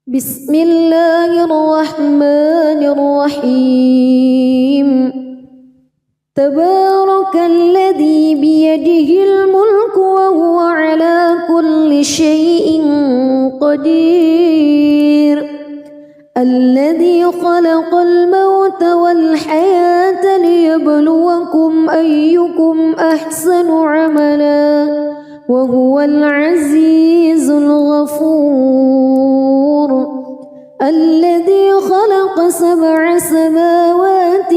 بسم الله الرحمن الرحيم تبارك الذي بيده الملك وهو على كل شيء قدير الذي خلق الموت والحياة ليبلوكم أيكم أحسن عملا وهو العزيز الغفور الذي خلق 7 سماوات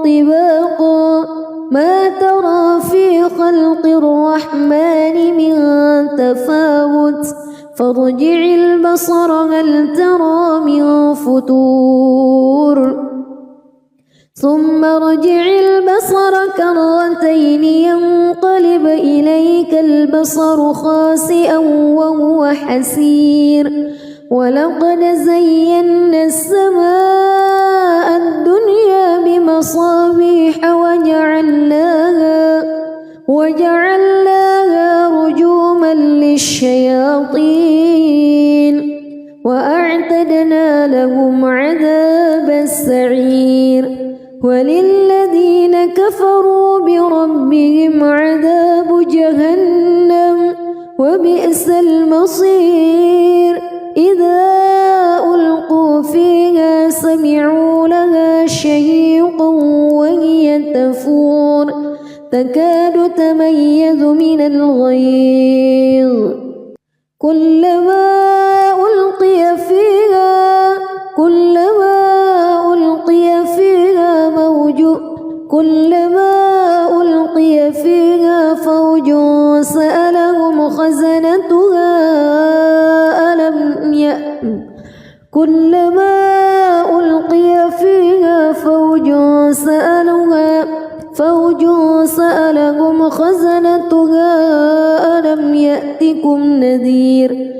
طباقا ما ترى في خلق الرحمن من تفاوت فارجع البصر هل ترى من فتور ثم ارجع البصر كرتين ينقلب إليك البصر خاسئا وهو حسير ولقد زينا السماء الدنيا بمصابيح وجعلناها رجوما للشياطين وأعتدنا لهم عذاب السعير وللذين كفروا بربهم عذاب جهنم وبئس المصير إذا ألقوا فيها سمعوا لها شهيقا وهي تفور تكاد تميز من الغيظ كلما ألقي فيها فوج سألهم خزنتها ألم يأتكم نذير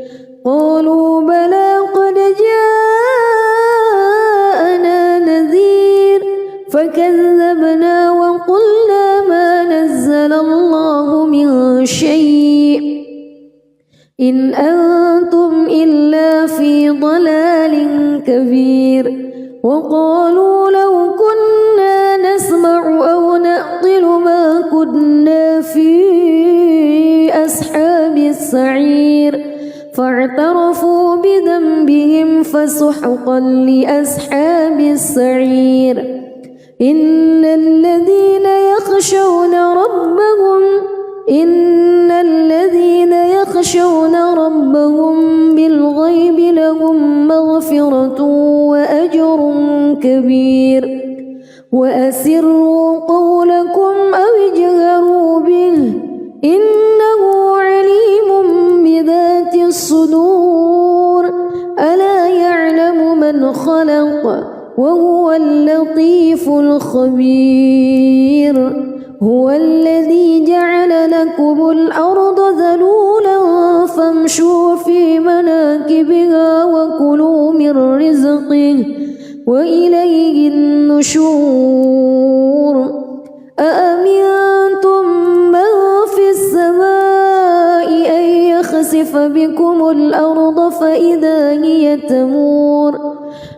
قالوا بلى قد جاءنا نذير فكذبنا وقلنا ما نزل الله من شيء إن أنتم إلا في ضلال كبير وقالوا لو كنا نسمع أو نعقل ما كنا في أصحاب السعير فاعترفوا بذنبهم فسحقا لأصحاب السعير إن الذين يخشون ربهم بالغيب لهم مغفرة وأجر كبير وأسروا قولكم أو اجهروا به إنه عليم بذات الصدور ألا يعلم من خلق وهو اللطيف الخبير هو الذي جعل لكم الأرض ذلولا فامشوا في مناكبها وكلوا من رزقه وإليه النشور أأمنتم من في السماء أن يخسف بكم الأرض فإذا هي تمور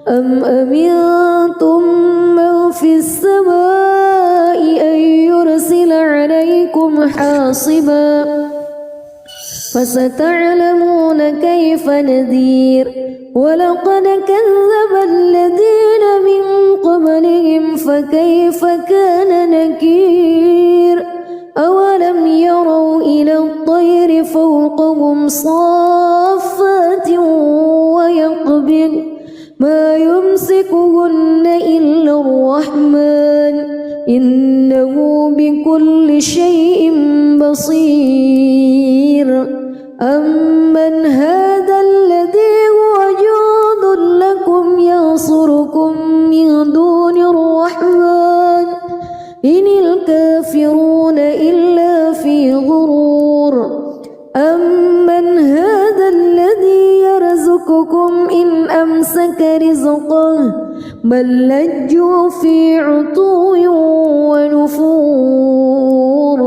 أم أمنتم من في السماء أن يرسل عليكم حاصبا فستعلمون كيف نذير ولقد كذب الذين من قبلهم فكيف كان نكير أولم يروا إلى الطير فوقهم صافات ويقبض ما يمسكهن إلا الرحمن إنه بكل شيء بصير أمن هذا الذي هو جند لكم ينصركم من دون الرحمن إن الكافرون إلا في غرور أمن هذا الذي يرزقكم إن أمسك رزقه بل لجوا في عتو ونفور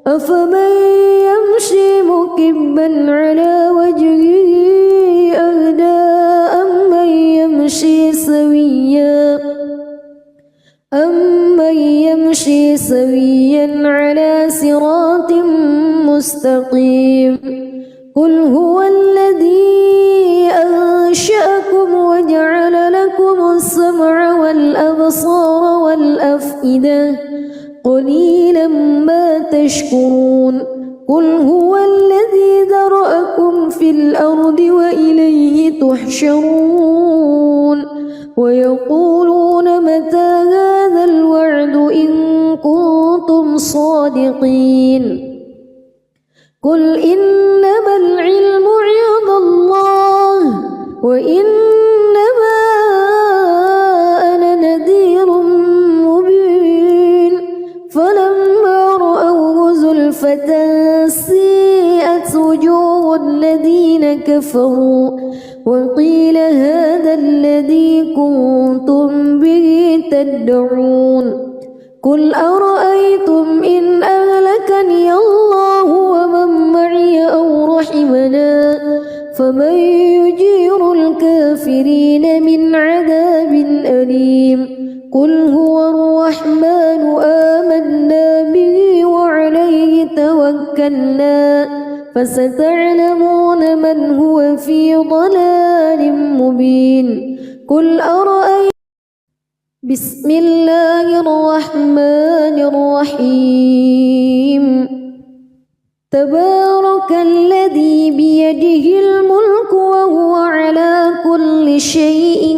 أفمن يمشي مكبا على وجهه أهدى سويا على صراط مستقيم قل هو الذي أنشأكم وجعل لكم السمع والأبصار والأفئدة قليلا ما تشكرون قل هو الذي ذرأكم في الأرض وإليه تحشرون ويقولون متى هذا الوعد إن كنتم صادقين قل إنما العلم عند الله وإنما أنا نذير مبين فلما رأوه زلفة سيئت وجوه الذين كفروا وقيل هذا الذي كنتم به تدعون قل أرأيتم إن أهلكني الله ومن معي أو رحمنا فمن يجير الكافرين من عذاب أليم قل هو الرحمن آمنا به وعليه توكلنا فستعلمون من هو في ضلال مبين قل أرأيتم بسم الله الرحمن الرحيم تبارك الذي بيده الملك وهو على كل شيء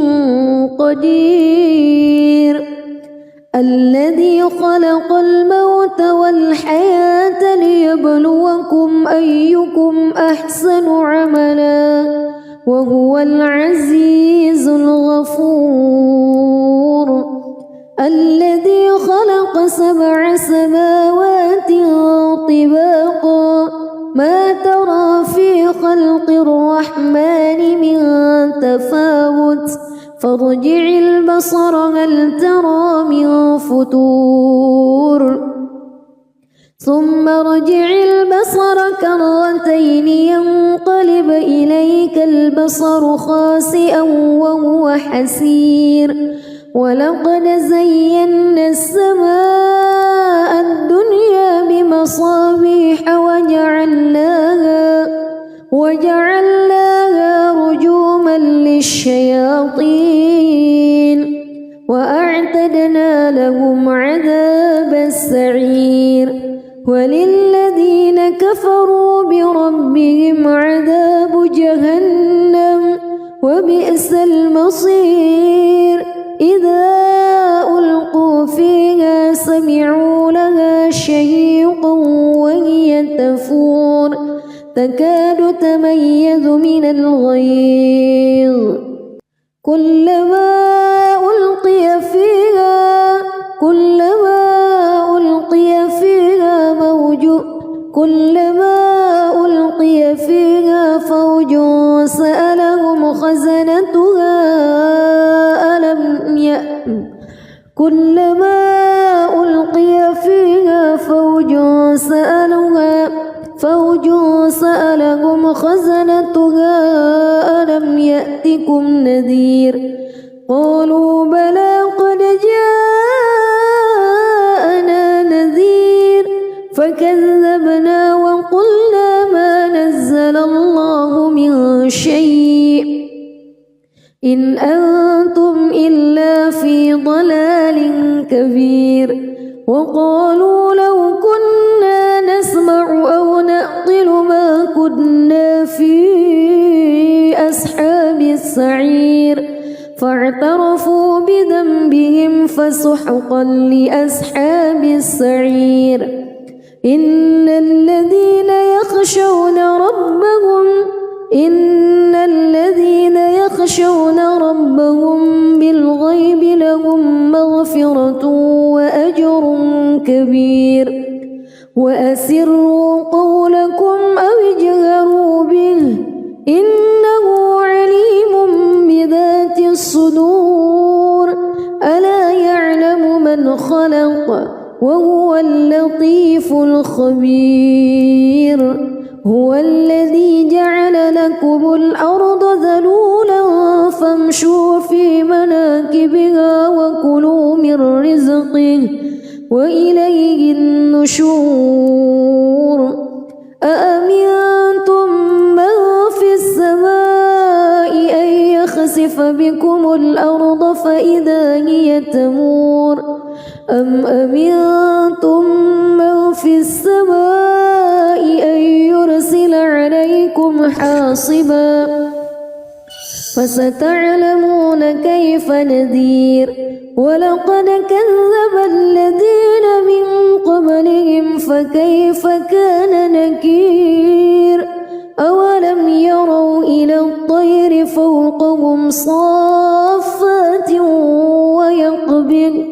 قدير الذي خلق الموت والحياة ليبلوكم أيكم أحسن عملا وهو العزيز الغفور الذي خلق 7 سماوات طباقا ما ترى في خلق الرحمن من تفاوت فارجع البصر هل ترى من فطور ثم ارجع البصر كرتين ينقلب إليك البصر خاسئا وهو حسير ولقد زينا السماء الدنيا بمصابيح وجعلناها رجوما للشياطين وأعتدنا لهم عذاب السعير وللذين كفروا بربهم عذاب جهنم وبئس المصير إذا ألقوا فيها سمعوا لها شهيقا وهي تفور تكاد تميز من الغيظ كلما ألقي فيها فوج سألهم خزنتها كلما ألقي فيها فوج سألهم خزنتها ألم يأتكم نذير قالوا بلى قد جاءنا نذير فكذبنا وقلنا ما نزل الله من شيء إن أنتم إلا في ضلال كبير وقالوا لو كنا نسمع أو نعقل ما كنا في أصحاب السعير فاعترفوا بذنبهم فسحقا لأصحاب السعير إن الذين يخشون ربهم بالغيب لهم مغفرة وأجر كبير وأسروا قولكم أو اجهروا به إنه عليم بذات الصدور ألا يعلم من خلق وهو اللطيف الخبير هو الذي جعل لكم الأرض ذلولا فامشوا في مناكبها وكلوا من رزقه وإليه النشور أأمنتم من في السماء أن يخسف بكم الأرض فإذا هي تمور أم أمنتم من في السماء أن يرسل عليكم حاصبا فستعلمون كيف نذير ولقد كذب الذين من قبلهم فكيف كان نكير أولم يروا إلى الطير فوقهم صافات ويقبض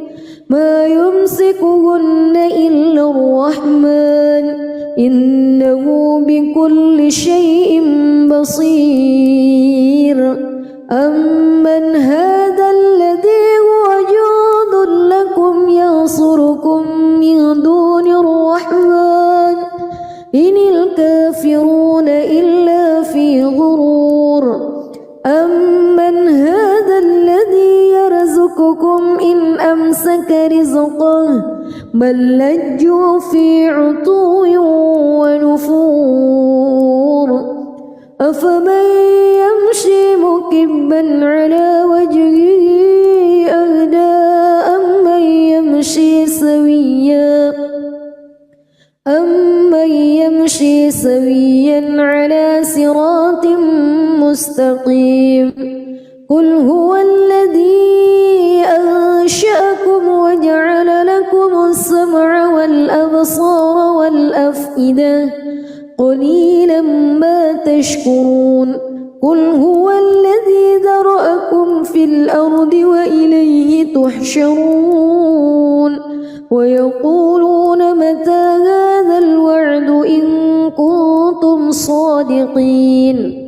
ما يمسكهن إلا الرحمن إنه بكل شيء بصير أمن هذا الذي هو جند لكم ينصركم من دون الرحمن إن الكافرون إلا في غرور أمن هذا الذي يرزقكم إن أمسك رزقه بل لجوا في عتو ونفور أفمن يمشي مكبا على وجهه أهدى أمن يمشي سويا على صراط مستقيم قل هو الذي أنشأكم وجعل لكم السمع والأبصار والأفئدة قليلا ما تشكرون قل هو الذي ذرأكم في الأرض وإليه تحشرون ويقولون متى هذا الوعد إن كنتم صادقين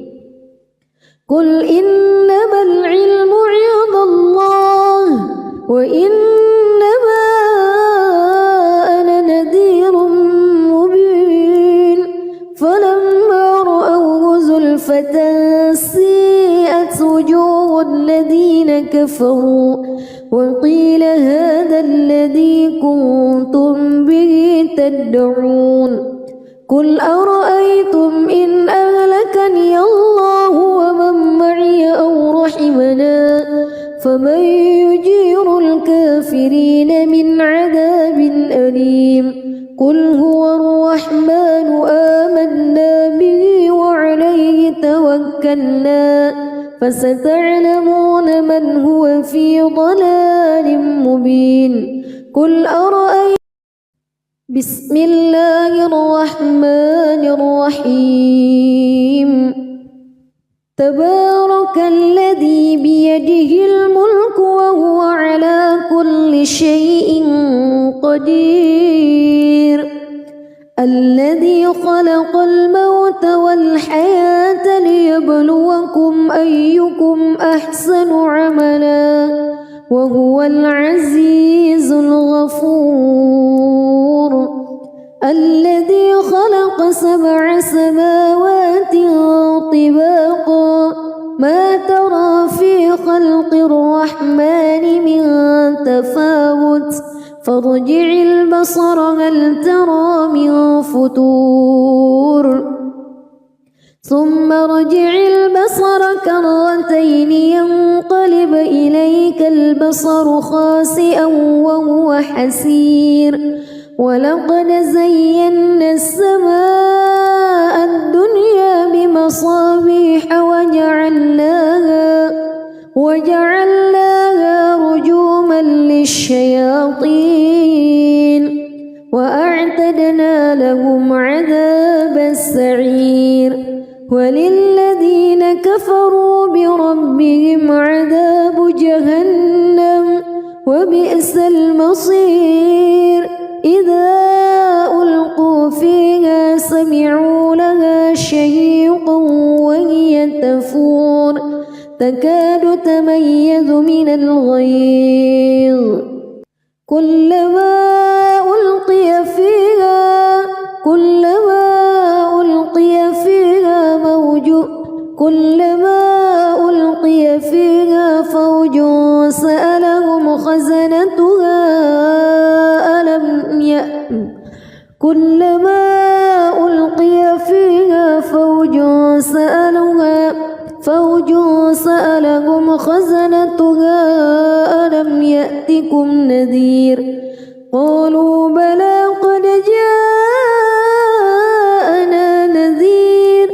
قل إنما العلم عند الله وإنما أنا نذير مبين فلما رأوه زلفة سيئت وجوه الذين كفروا وقيل هذا الذي كنتم به تدعون قل أرأيتم إن أهلكني الله ومن معي أو رحمنا فمن يجير الكافرين من عذاب أليم قل هو الرحمن آمنا به وعليه توكلنا فستعلمون من هو في ضلال مبين قل أرأيتم بسم الله الرحمن الرحيم تبارك الذي بيده الملك وهو على كل شيء قدير الذي خلق الموت والحياة ليبلوكم أيكم أحسن عملا وهو العزيز الغفور الذي خلق 7 سماوات طباقا ما ترى في خلق الرحمن من تفاوت فارجع البصر هل ترى من فتور ثم ارجع البصر كرتين ينقلب إليك البصر خاسئا وهو حسير ولقد زينا السماء الدنيا بمصابيح وجعلناها رجوما للشياطين وأعتدنا لهم عذاب السعير وللذين كفروا بربهم عذاب جهنم وبئس المصير إذا ألقوا فيها سمعوا لها شهيقا وهي تفور تكاد تميز من الغيظ كلما ألقي فيها فوج سألهم خزنتها ألم فوج سألهم خزنتها ألم يأتكم نذير قالوا بلى قد جاءنا نذير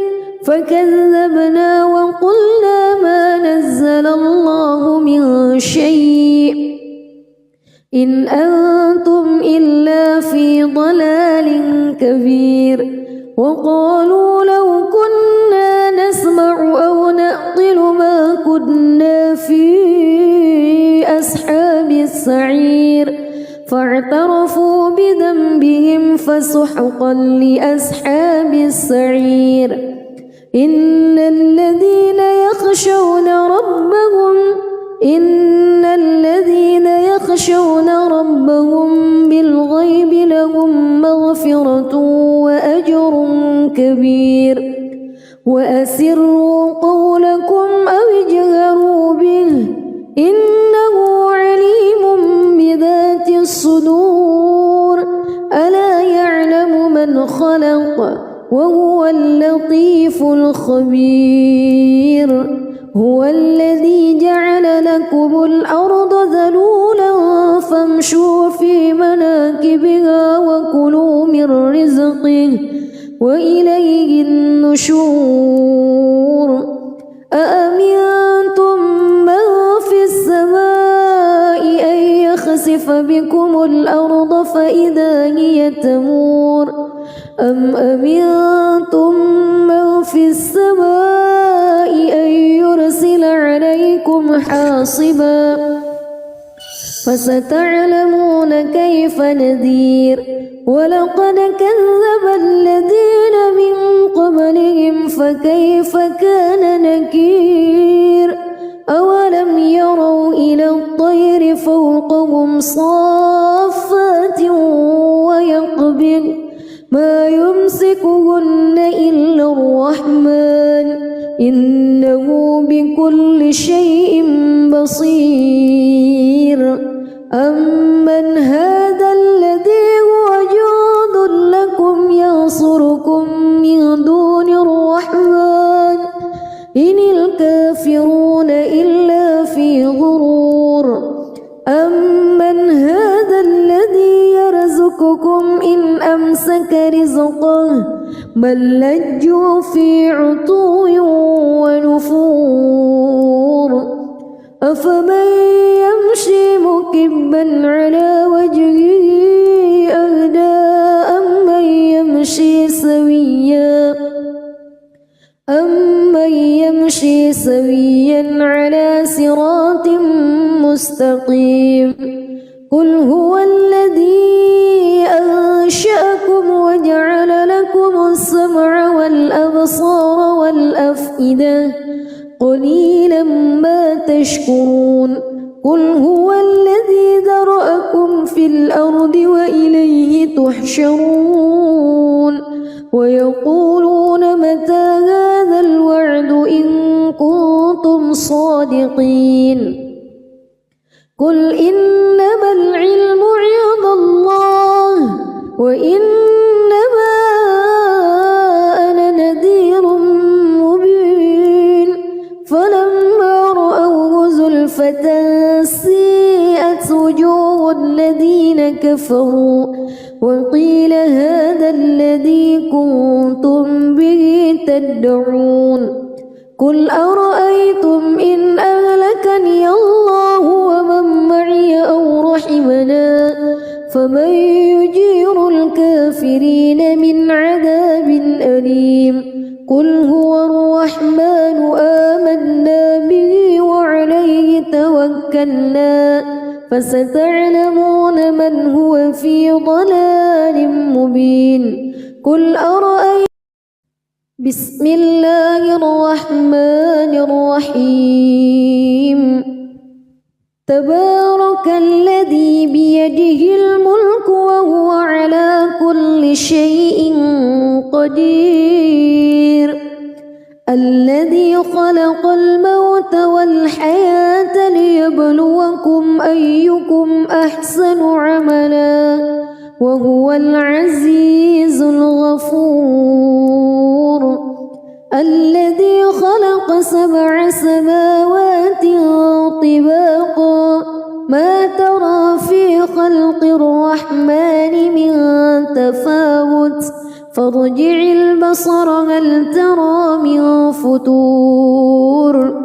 فكذبنا وقلنا ما نزل الله من شيء إن أنتم إلا في ضلال كبير وقالوا لو كنا نسمع أو نعقل ما كنا في أصحاب السعير فاعترفوا بذنبهم فسحقا لأصحاب السعير إن الذين يخشون ربهم بالغيب لهم مغفرة وأجر كبير وأسروا قولكم أو اجهروا به إنه عليم بذات الصدور ألا يعلم من خلق وهو اللطيف الخبير هو الذي جعل لكم الأرض ذلولا فامشوا في مناكبها وكلوا من رزقه وإليه النشور أأمنتم من في السماء أن يخسف بكم الأرض فإذا هي تمور أم أمنتم من في السماء أن يرسل عليكم حاصبا فستعلمون كيف نذير ولقد كذب الذين من قبلهم فكيف كان نكير أولم يروا إلى الطير فوقهم صافات ويقبض ما يمسكهن إلا الرحمن إنه بكل شيء بصير أمن هذا الذي هو جند لكم ينصركم من دون الرحمن إن الكافرون إلا في غرور أمن هذا الذي يرزقكم إن أمسك رزقه بل لجوا في عتو ونفور أفمن يمشي مكبا على وجهه أهدى أمن يمشي سويا على صراط مستقيم قل هو الذي أنشأكم وجعل لكم السمع والأبصار والأفئدة قليلا ما تشكرون قل هو الذي ذرأكم في الأرض وإليه تحشرون ويقولون متى هذا الوعد إن كنتم صادقين قل إنما العلم عند الله وإنما أنا نذير مبين فلما رأوه زلفة سيئت وجوه الذين كفروا وقيل هذا الذي كنتم به تدعون قل أرأيتم إن أهلكني الله ومن معي أو رحمنا فمن يجير الكافرين من عذاب أليم قل هو الرحمن آمنا به وعليه توكلنا فستعلمون من هو في ضلال مبين قل أرأيتم بسم الله الرحمن الرحيم تبارك الذي بيده الملك وهو على كل شيء قدير الذي خلق الموت والحياة ليبلوكم أيكم أحسن عملا وهو العزيز الغفور الذي خلق 7 سماوات طباقا ما ترى في خلق الرحمن من تفاوت فارجع البصر هل ترى من فطور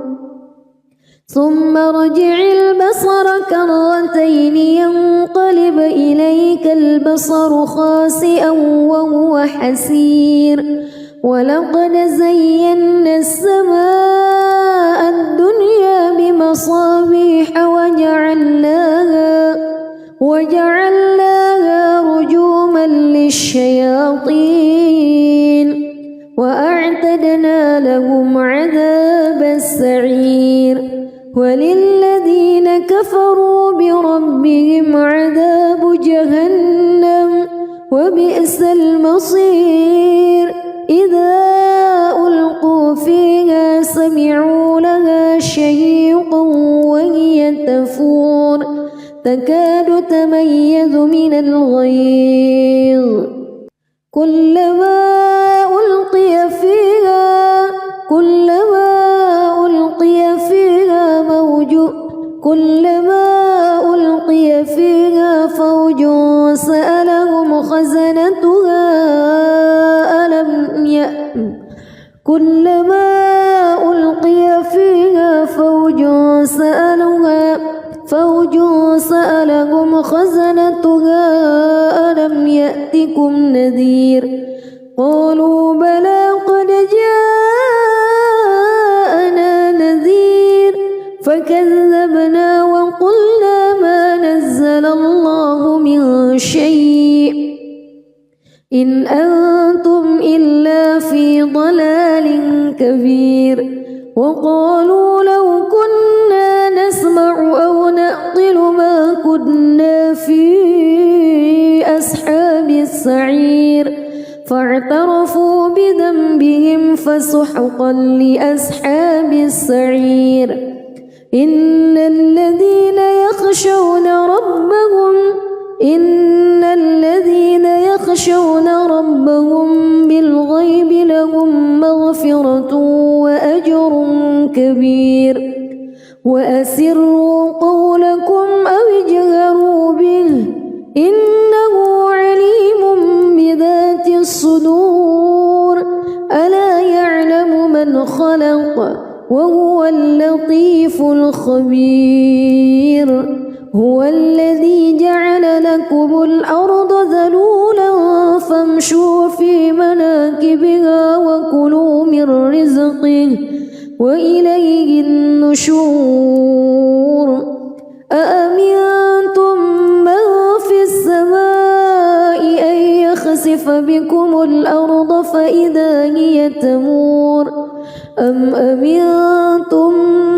ثم ارجع البصر كرتين ينقلب إليك البصر خاسئا وهو حسير ولقد زينا السماء الدنيا بمصابيح وجعلناها رجوما للشياطين وأعتدنا لهم عذاب السعير وللذين كفروا بربهم عذاب جهنم وبئس المصير إذا ألقوا فيها سمعوا لها شهيقا وهي تفور تكاد تميز من الغيظ كلما ألقي فيها فوج سألهم خزنتها ألم يأتكم نذير قالوا بلى قد جاءنا نذير فكذبنا وقلنا ما نزل الله من شيء إن أنتم إلا في ضلال كبير وقالوا لو كنا نسمع أو نعقل ما كنا في أصحاب السعير فاعترفوا بذنبهم فسحقا لأصحاب السعير إن الذين يخشون ربهم بالغيب لهم مغفرة وأجر كبير وأسروا قولكم أو اجهروا به إنه عليم بذات الصدور ألا يعلم من خلق وهو اللطيف الخبير هو الذي جعل لكم الأرض ذلولا فامشوا في مناكبها وكلوا من رزقه وإليه النشور أأمنتم من في السماء أن يخسف بكم الأرض فإذا هي تمور أم أمنتم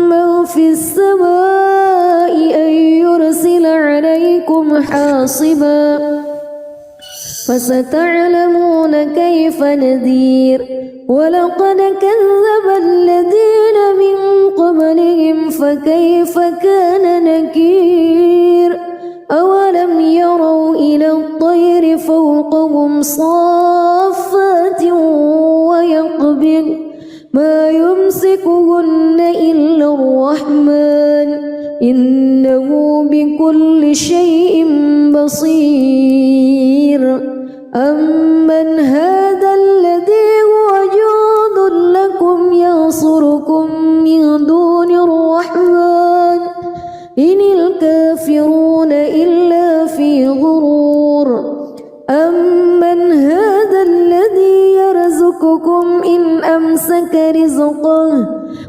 من في السماء أن يرسل عليكم حاصبا فستعلمون كيف نذير ولقد كذب الذين من قبلهم فكيف كان نكير أولم يروا إلى الطير فوقهم صافات ويقبض ما يمسكهن إلا الرحمن إنه بكل شيء بصير أمن هذا الذي هو جند لكم ينصركم من دون الرحمن إن الكافرون إلا في غرور أمن هذا الذي يرزقكم إن أمسك رزقه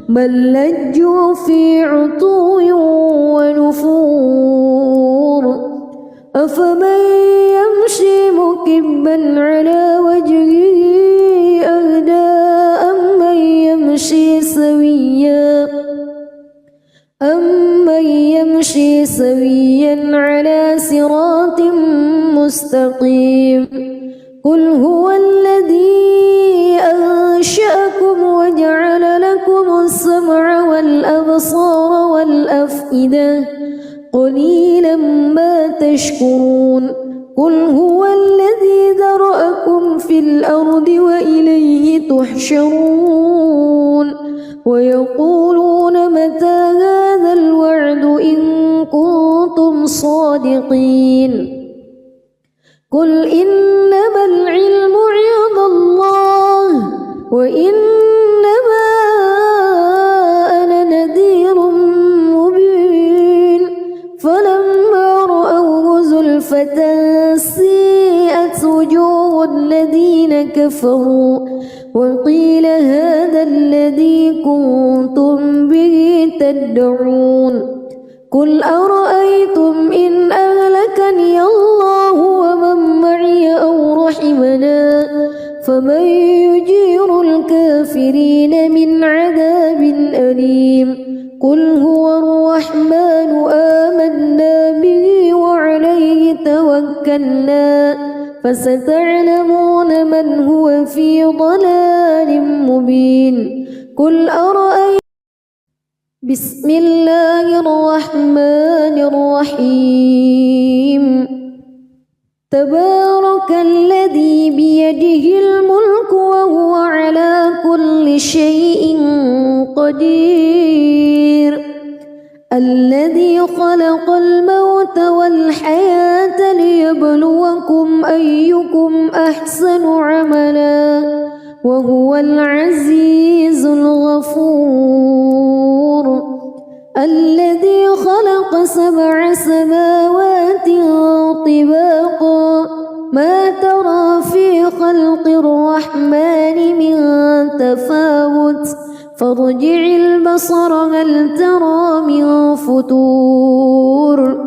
بل لجوا في عتو ونفور أفمن يمشي مكبا على وجهه أهدى أمن يمشي سويا على صراط مستقيم قل هو الذي أنشأكم وجعل لكم السمع والأبصار والأفئدة قليلا ما تشكرون قل هو الذي ذرأكم ذراءكم في الأرض وإليه تحشرون ويقولون متى هذا الوعد إن كنتم صادقين قل إنما العلم عند الله وإنما أنا نذير مبين فلما رأوه زلفة سيئت وجوه الذين كفروا وقيل هذا الذي كنتم به تدعون قل أرأيتم إن أهلكني الله ومن معي أو رحمنا فمن يجير الكافرين من عذاب أليم قل هو الرحمن آمنا به وعليه توكلنا فستعلمون من هو في ضلال مبين قل أرأيتم بسم الله الرحمن الرحيم تبارك الذي بيده الملك وهو على كل شيء قدير الذي خلق الموت والحياة ليبلوكم أيكم أحسن عملا وهو العزيز الغفور الذي خلق 7 سماوات طباقا ما ترى في خلق الرحمن من تفاوت فارجع البصر هل ترى من فتور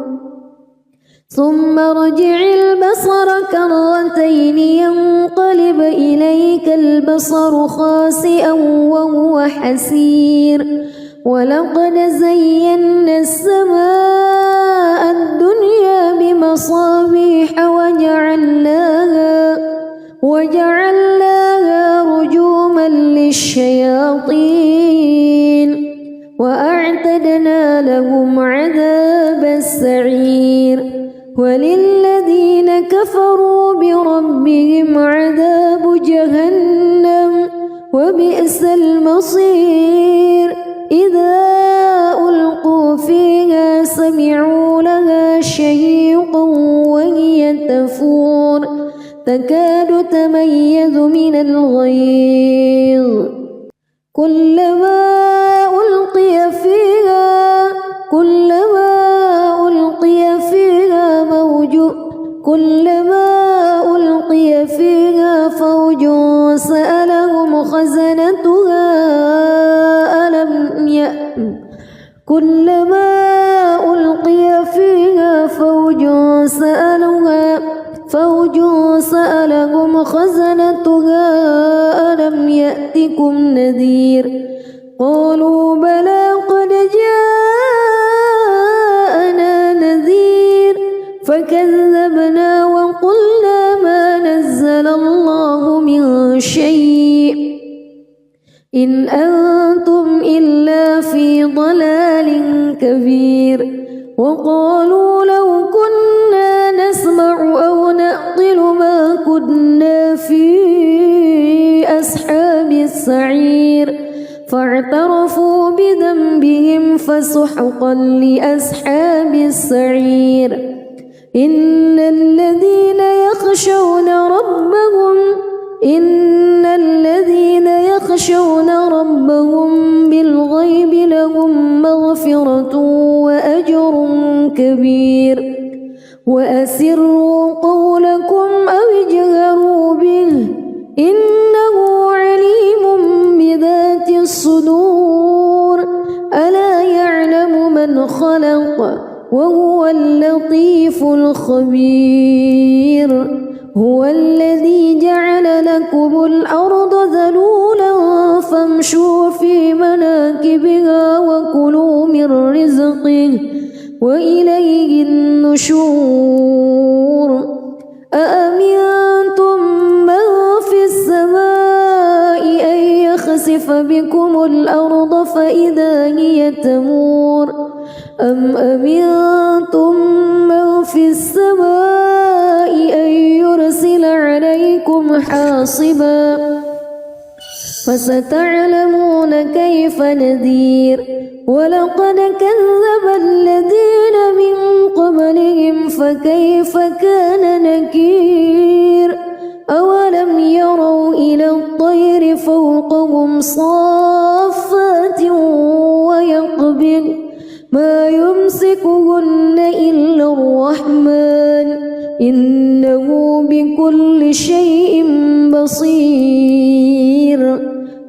ثم ارجع البصر كرتين ينقلب إليك البصر خاسئا وهو حسير ولقد زينا السماء الدنيا بمصابيح وجعلناها رجوما للشياطين وأعتدنا لهم عذاب السعير وللذين كفروا بربهم عذاب جهنم وبئس المصير إذا ألقوا فيها سمعوا لها شهيقا وهي تفور تكاد تميز من الغيظ كلما ألقي فيها فوج سألهم خزنتها كلما ألقي فيها فوج سألهم خزنتها ألم يأتكم نذير قالوا بلى قد جاءنا نذير فكذبنا وقلنا ما نزل الله من شيء إن أنتم إلا في ضلال كبير وقالوا لو كنا نسمع أو نعقل ما كنا في أصحاب السعير فاعترفوا بذنبهم فسحقا لأصحاب السعير إن الذين يخشون ربهم بالغيب لهم مغفرة وأجر كبير وأسروا قولكم أو اجهروا به إنه عليم بذات الصدور ألا يعلم من خلق وهو اللطيف الخبير هو الذي جعل لكم الأرض ذلولا فامشوا في مناكبها وكلوا من رزقه وإليه النشور أأمنتم من في السماء أن يخسف بكم الأرض فإذا هي تمور أم أمنتم من في السماء أن يرسل عليكم عليكم حاصبا فستعلمون كيف نذير ولقد كذب الذين من قبلهم فكيف كان نكير أولم يروا إلى الطير فوقهم صافات ويقبض ما يمسكهن إلا الرحمن إنه بكل شيء بصير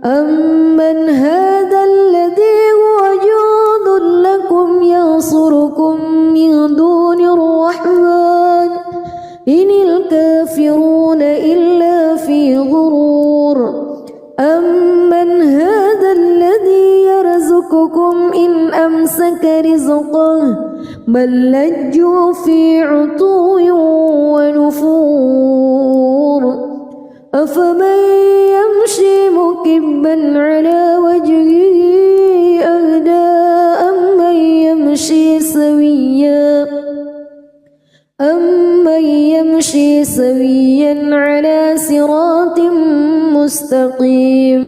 أمن هذا الذي هو جند لكم ينصركم من دون الرحمن إن الكافرون إلا في غرور أمن هذا الذي يرزقكم إن أمسك رزقه بل لجوا في عتو ونفور أفمن يمشي مكبا على وجهه أهدى أمن يمشي سويا على صراط مستقيم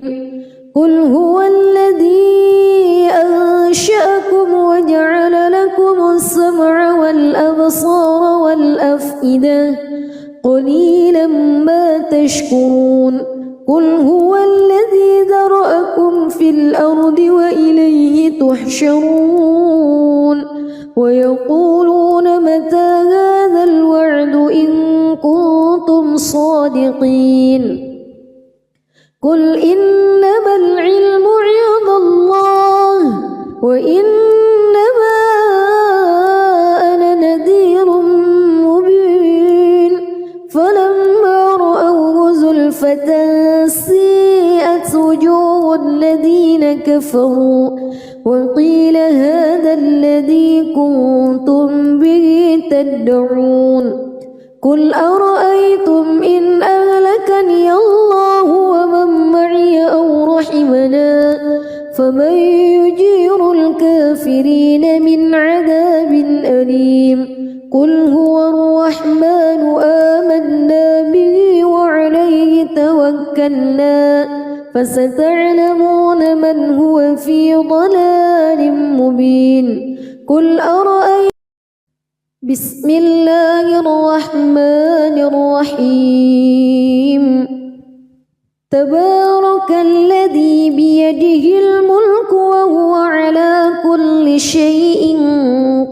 قل هو الذي أنشأكم وجعل لكم السمع والأبصار والأفئدة قليلا ما تشكرون قل هو الذي ذرأكم في الأرض وإليه تحشرون ويقولون متى هذا الوعد إن كنتم صادقين قل إنما العلم عند الله وإنما أنا نذير مبين فلما رأوه زلفة سيئت وجوه الذين كفروا وقيل هذا الذي كنتم به تدعون قل أرأيتم إن أهلكني الله ومن معي أو رحمنا فمن يجير الكافرين من عذاب أليم قل هو الرحمن آمنا به وعليه توكلنا فستعلمون من هو في ضلال مبين قل أرأيتم بسم الله الرحمن الرحيم تبارك الذي بيده الملك وهو على كل شيء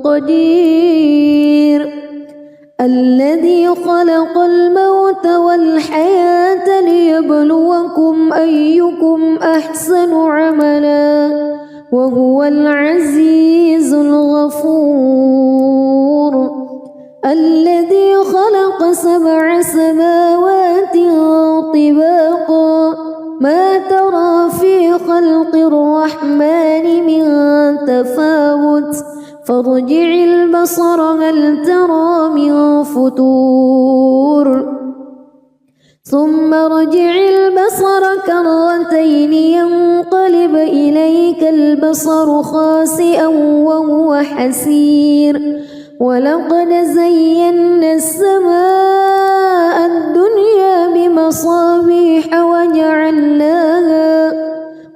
قدير الذي خلق الموت والحياة ليبلوكم أيكم أحسن عملا وهو العزيز الغفور الذي خلق 7 سماوات طباقا ما ترى في خلق الرحمن من تفاوت فارجع البصر هل ترى من فتور ثم ارجع البصر كرتين ينقلب إليك البصر خاسئا وهو حسير ولقد زينا السماء الدنيا بمصابيح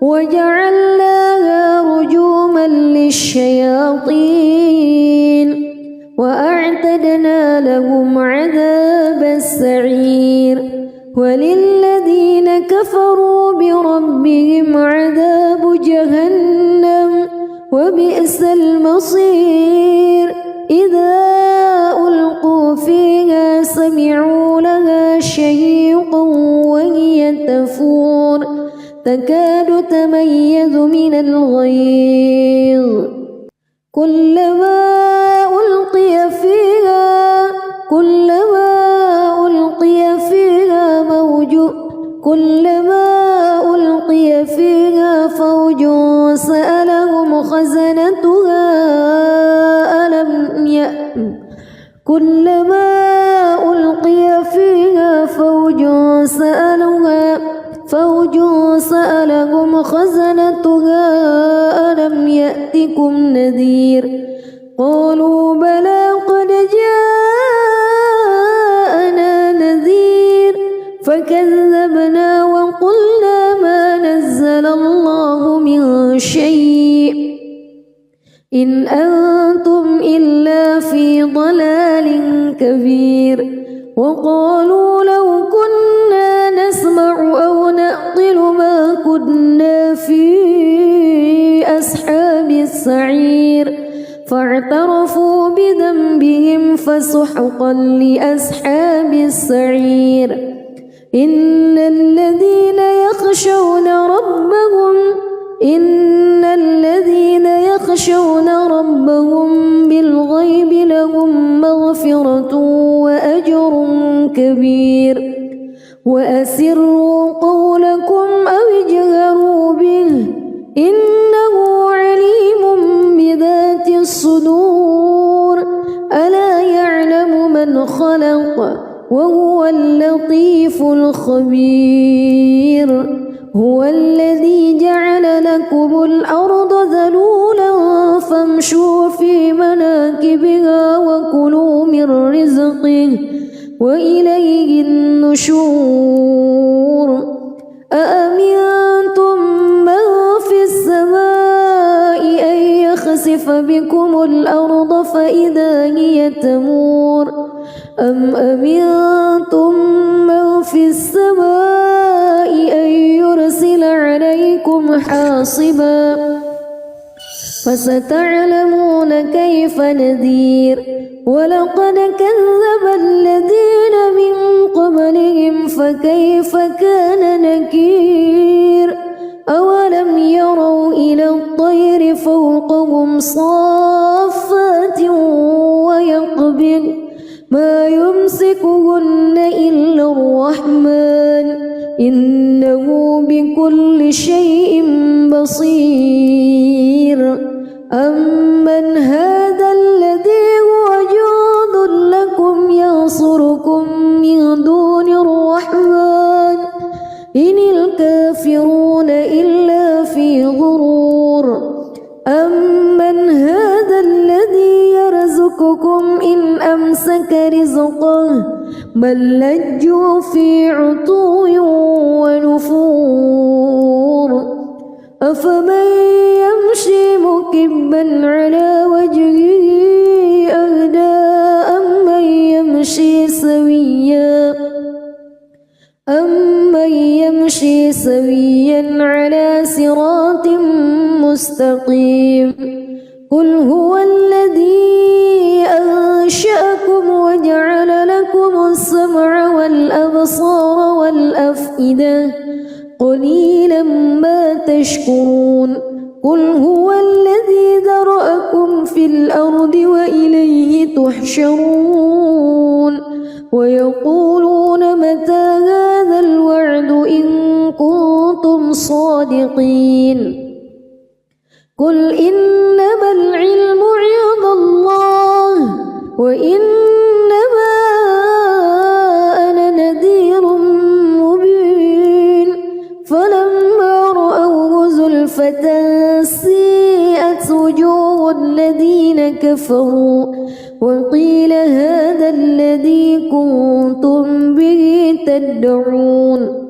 وجعلناها رجوما للشياطين وأعتدنا لهم عذاب السعير وللذين كفروا بربهم عذاب جهنم وبئس المصير إذا ألقوا فيها سمعوا لها شهيقا وهي تفور تكاد تميز من الغيظ كلما ألقي فيها فوج سألهم خزنتها كلما ألقي فيها فوج سألهم خزنتها ألم يأتكم نذير قالوا بلى قد جاءنا نذير فكذبنا وقلنا ما نزل الله من شيء إن أنتم إلا في ضلال كبير وقالوا لو كنا نسمع أو نعقل ما كنا في أصحاب السعير فاعترفوا بذنبهم فسحقا لأصحاب السعير إن الذين يخشون ربهم بالغيب لهم مغفرة وأجر كبير وأسروا قولكم أو اجهروا به إنه عليم بذات الصدور ألا يعلم من خلق وهو اللطيف الخبير هو الذي جعل لكم الأرض ذلولا فامشوا في مناكبها وكلوا من رزقه وإليه النشور أأمنتم من في السماء أن يخسف بكم الأرض فإذا هي تمور أم أمنتم من في السماء أن يرسل عليكم حاصبا فستعلمون كيف نذير ولقد كذب الذين من قبلهم فكيف كان نكير أولم يروا إلى الطير فوقهم صافات ويقبض ما يمسكهن إلا الرحمن إنه بكل شيء بصير أمن هذا الذي هو جند لكم ينصركم من دون الرحمن إن الكافرون إلا في غرور أمن هذا الذي يرزقكم إن أمسك رزقه بل لجوا في عتو ونفور أفمن يمشي مكبا على وجهه أهدى أمن يمشي سويا على صراط مستقيم قل هو الذي أنشأكم وجعل لكم السمع والأبصار والأفئدة قليلا ما تشكرون قل هو الذي ذرأكم في الأرض وإليه تحشرون ويقولون متى هذا الوعد إن كنتم صادقين قل إنما العلم عند الله وإنما أنا نذير مبين فلما رأوه زلفة سيئت وجوه الذين كفروا وقيل هذا الذي كنتم به تدعون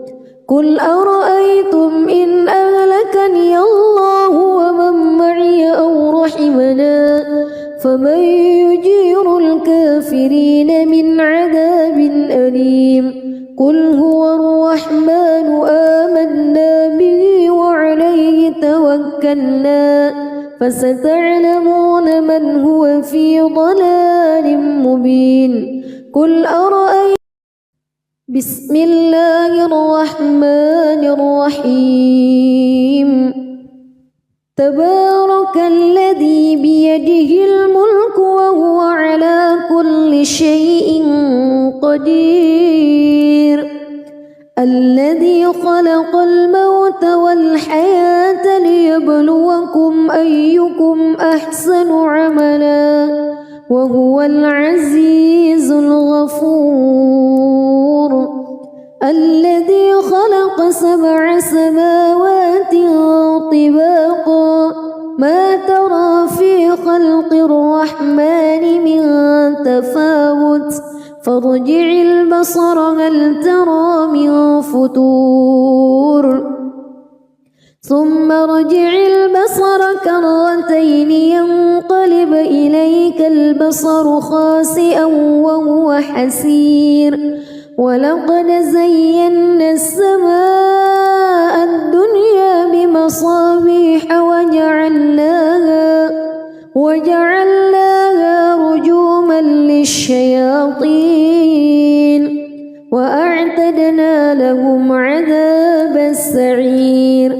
قل أرأيتم إن أهلكني الله ومن معي أو رحمنا فمن يجير الكافرين من عذاب أليم قل هو الرحمن آمنا به وعليه توكلنا فستعلمون من هو في ضلال مبين قل أرأيتم بسم الله الرحمن الرحيم تبارك الذي بيده الملك وهو على كل شيء قدير الذي خلق الموت والحياة ليبلوكم أيكم أحسن عملا وهو العزيز الغفور الذي خلق 7 سماوات طباقا ما ترى في خلق الرحمن من تفاوت فارجع البصر هل ترى من فتور ثم ارجع البصر كرتين ينقلب إليك البصر خاسئا وهو حسير ولقد زينا السماء الدنيا بمصابيح وجعلناها رجوما للشياطين وأعتدنا لهم عذاب السعير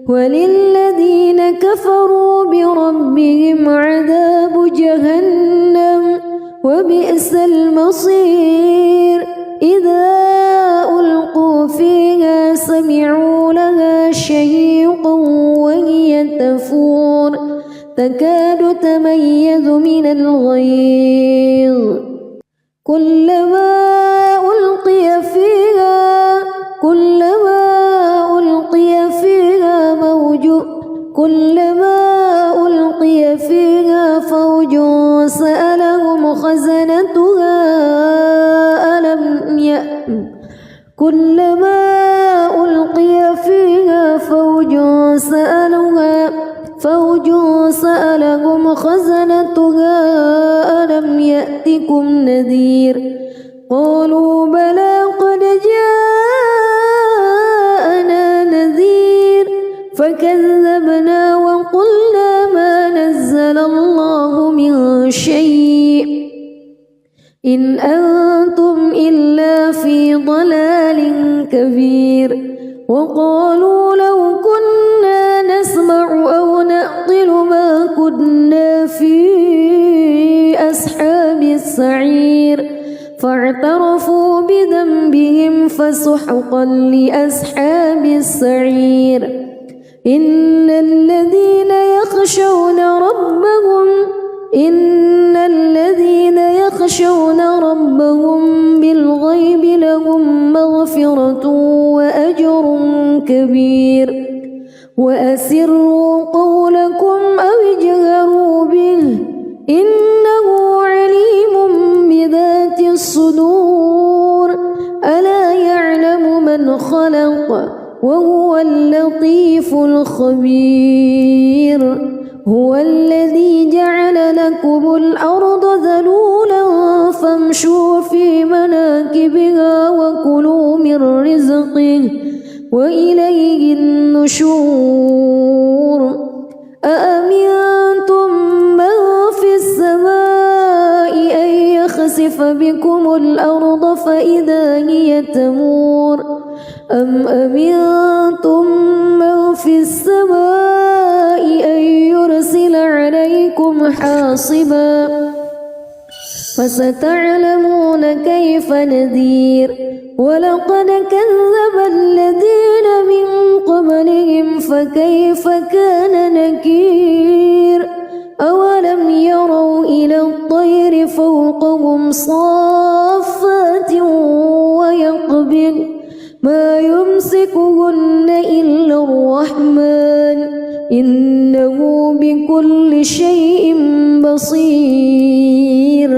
وللذين كفروا بربهم عذاب جهنم وبئس المصير إذا ألقوا فيها سمعوا لها شهيقا وهي تفور تكاد تميز من الغيظ كلما ألقي فيها فوج سألهم خزنتها ألم يأتكم نذير قالوا بلى قد جاءنا نذير فكذبنا وقلنا ما نزل الله من شيء إن أنتم إلا في ضلال كبير وقالوا لو كنا نسمع أو نعقل ما كنا في أصحاب السعير فاعترفوا بذنبهم فسحقا لأصحاب السعير إن الذين يخشون ربهم بالغيب لهم مغفرة وأجر كبير وأسروا قولكم أو اجهروا به إنه عليم بذات الصدور ألا يعلم من خلق وهو اللطيف الخبير هو الذي جعل لكم الأرض ذلولا فامشوا في مناكبها وكلوا من رزقه وإليه النشور أأمنتم من في السماء أن يخسف بكم الأرض فإذا هي تمور أم أمنتم من في السماء أن يرسل عليكم حاصبا فستعلمون كيف نذير ولقد كذب الذين من قبلهم فكيف كان نكير أولم يروا إلى الطير فوقهم صافات ويقبض ما يمسكهن إلا الرحمن إنه بكل شيء بصير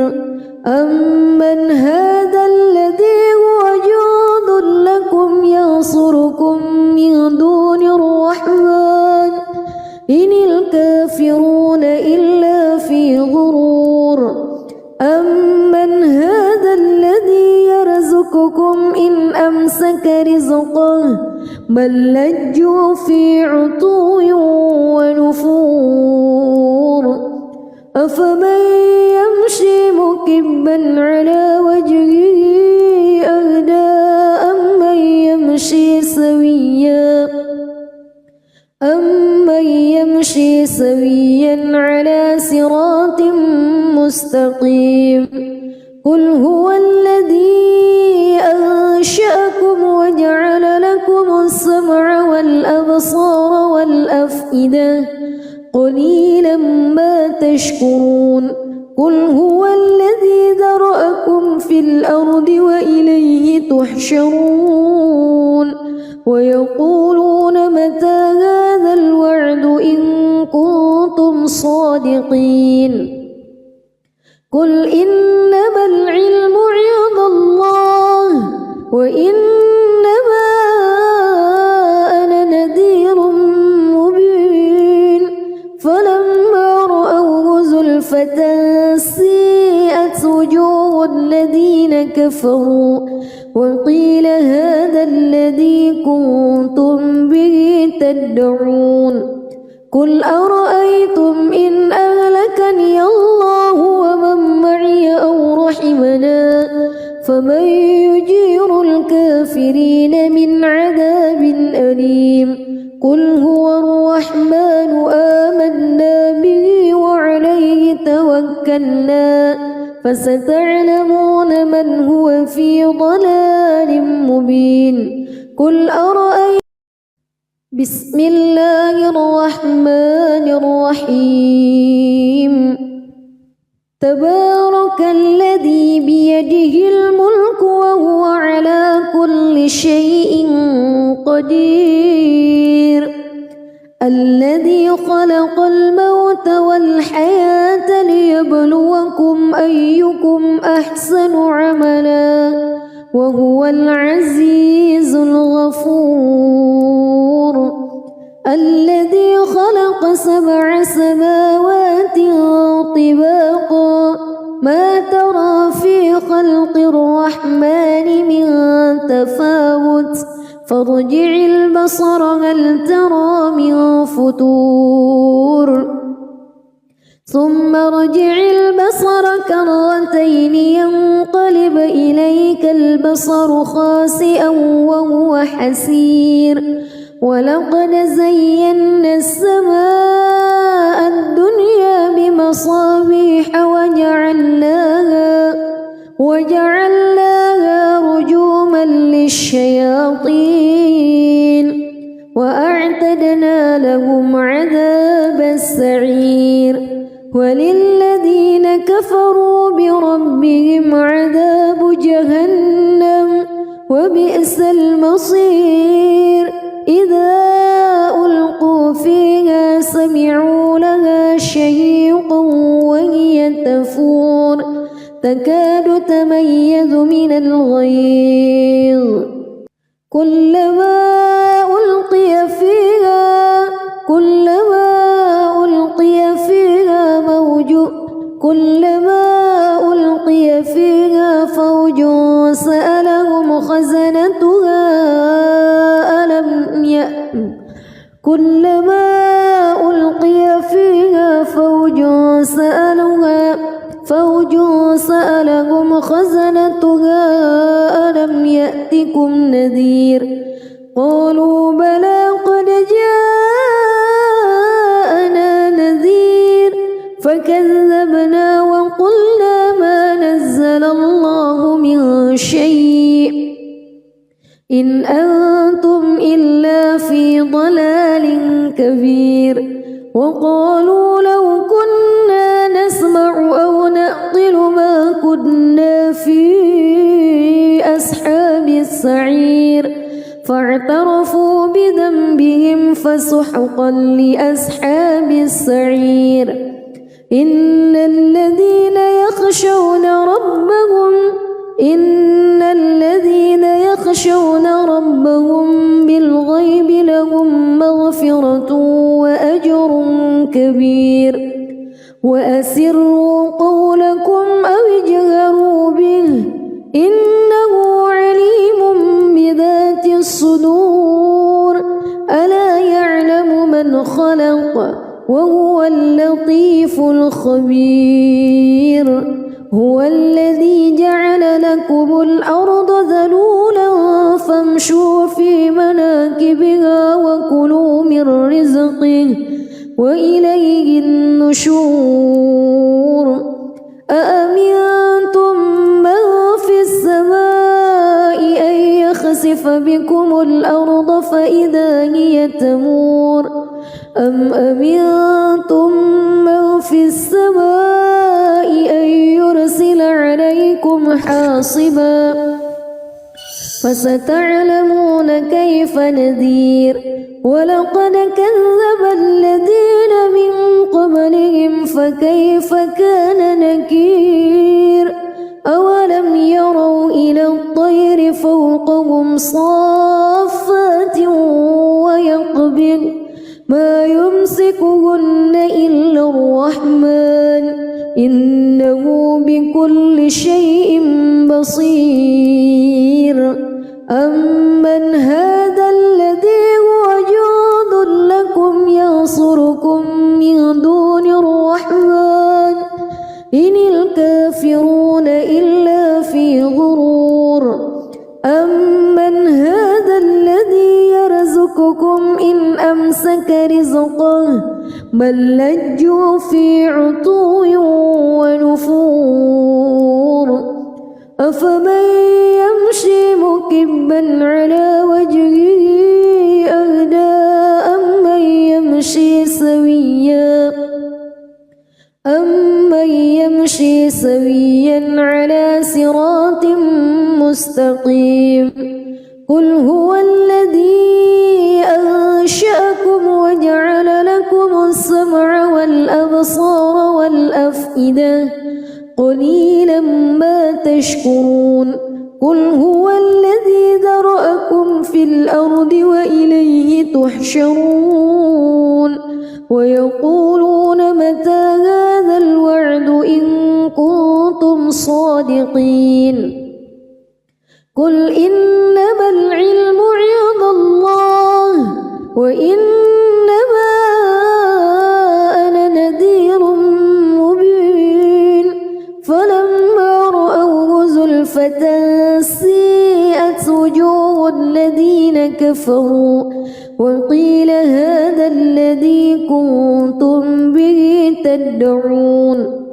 أمن هذا الذي هو جند لكم ينصركم من دون الرحمن إن الكافرون إلا في غرور أمن هذا الذي يرزقكم إن أمسك رزقه بل لجوا في عتو ونفور أفمن يمشي مكبا على وجهه أهدى أمن يمشي سويا على صراط مستقيم قل هو الذي أنشأكم وجعل لكم السمع والأبصار والأفئدة قليلا ما تشكرون قل هو الذي ذرأكم في الأرض وإليه تحشرون ويقولون متى هذا الوعد إن كنتم صادقين قل إنما العلم عند أزلفة سيئت وجوه الذين كفروا وقيل هذا الذي كنتم به تدعون قل أرأيتم إن أهلكني الله ومن معي أو رحمنا فمن يجير الكافرين من عذاب أليم قل هو الرحمن آمنا به وعليه توكلنا فستعلمون من هو في ضلال مبين قل أرأيتم بسم الله الرحمن الرحيم تبارك الذي بيده الملك وهو على كل شيء قدير الذي خلق الموت والحياة ليبلوكم أيكم أحسن عملا وهو العزيز الغفور الذي خلق 7 سماوات طباقا ما ترى في خلق الرحمن من تفاوت فارجع البصر هل ترى من فتور ثم ارجع البصر كرتين ينقلب إليك البصر خاسئا وهو حسير ولقد زينا السماء الدنيا بمصابيح وجعلناها رجوما للشياطين وأعتدنا لهم عذاب السعير وللذين كفروا بربهم عذاب جهنم وبئس المصير إذا ألقوا فيها سمعوا لها شهيقا وهي تفور تكاد تميز من الغيظ كلما ألقي فيها فوج سألهم خزنتها كلما ألقي فيها فوج سألهم خزنتها ألم يأتكم نذير قالوا بلى قد جاءنا نذير فكذبنا وقلنا ما نزل الله من شيء إن أنتم إلا في ضلال كبير وقالوا لو كنا نسمع أو نعقل ما كنا في أصحاب السعير فاعترفوا بذنبهم فسحقا لأصحاب السعير إن الذين يخشون ربهم بالغيب لهم مغفرة وأجر كبير وأسروا قولكم أو اجهروا به إنه عليم بذات الصدور ألا يعلم من خلق وهو اللطيف الخبير هو الذي جعل لكم الأرض ذلولا فامشوا في مناكبها وكلوا من رزقه وإليه النشور أأمنتم من في السماء أن يخسف بكم الأرض فإذا هي تمور أم أمنتم من في السماء أن يرسل عليكم حاصبا فستعلمون كيف نذير ولقد كذب الذين من قبلهم فكيف كان نكير أولم يروا إلى الطير فوقهم صافات ويقبض ما يمسكهن إلا الرحمن إنه بكل شيء بصير أمن هذا الذي هو جند لكم ينصركم من دون الرحمن إن الكافرون إلا في غرور أمن هذا الذي يرزقكم إن أمسك رزقه بل لجوا في عتو ونفور أفمن يمشي مكبا على وجهه أهدى أمن يمشي سويا على صراط مستقيم قل هو الذي أنشأكم وجعل لكم السمع والأبصار والأفئدة قليلا ما تشكرون قل هو الذي ذرأكم في الأرض وإليه تحشرون ويقولون متى هذا الوعد إن كنتم صادقين قل إنما العلم عند الله وإنما أنا نذير مبين فلما رأوه زلفة سيئت وجوه الذين كفروا وقيل هذا الذي كنتم به تدعون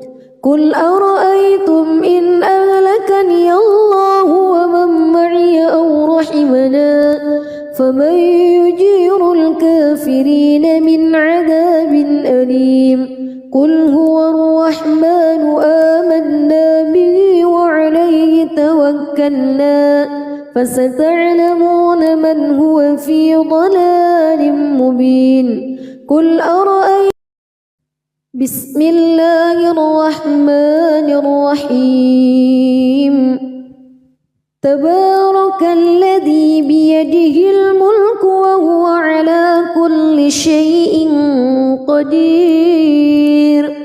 قل أرأيتم إن أهلكني الله ومن معي أو رحمنا فمن يجير الكافرين من عذاب أليم قل هو الرحمن آمنا به وعليه توكلنا فستعلمون من هو في ضلال مبين قل أرأيتم بسم الله الرحمن الرحيم تبارك الذي بيده الملك وهو على كل شيء قدير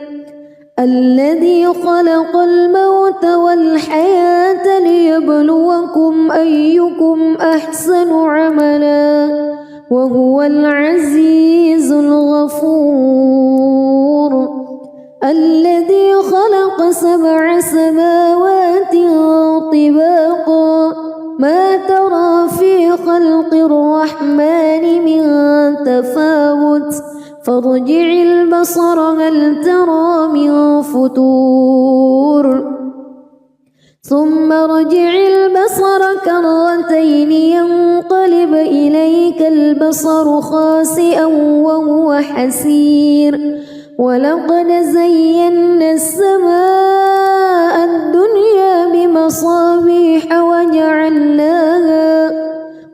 الذي خلق الموت والحياة ليبلوكم أيكم أحسن عملا وهو العزيز الغفور الذي خلق 7 سماوات طباقا ما ترى في خلق الرحمن من تفاوت فارجع البصر هل ترى من فتور ثم ارجع البصر كرتين ينقلب إليك البصر خاسئا وهو حسير ولقد زينا السماء الدنيا بمصابيح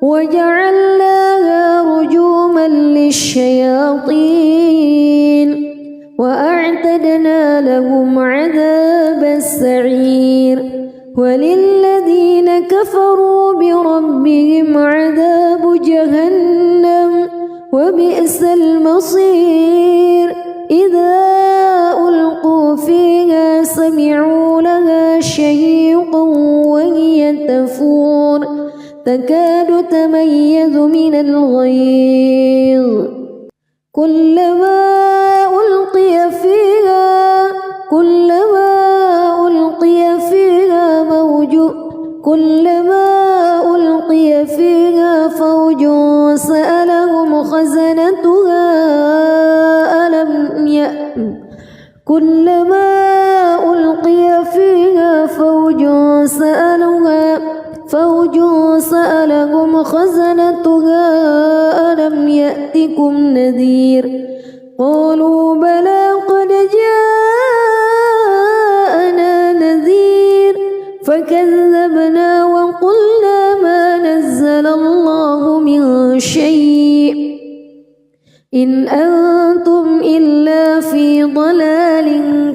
وجعلناها رجوما للشياطين وأعتدنا لهم عذاب السعير وللذين كفروا بربهم عذاب جهنم وبئس المصير إذا ألقوا فيها سمعوا لها شهيقا وهي تفور تكاد تميز من الغيظ كلما ألقي فيها فوج سألهم خزنتها كلما ألقي فيها فوج سألهم خزنتها ألم يأتكم نذير قالوا بلى قد جاءنا نذير فكذبنا وقلنا ما نزل الله من شيء إن أنتم إلا في ضلال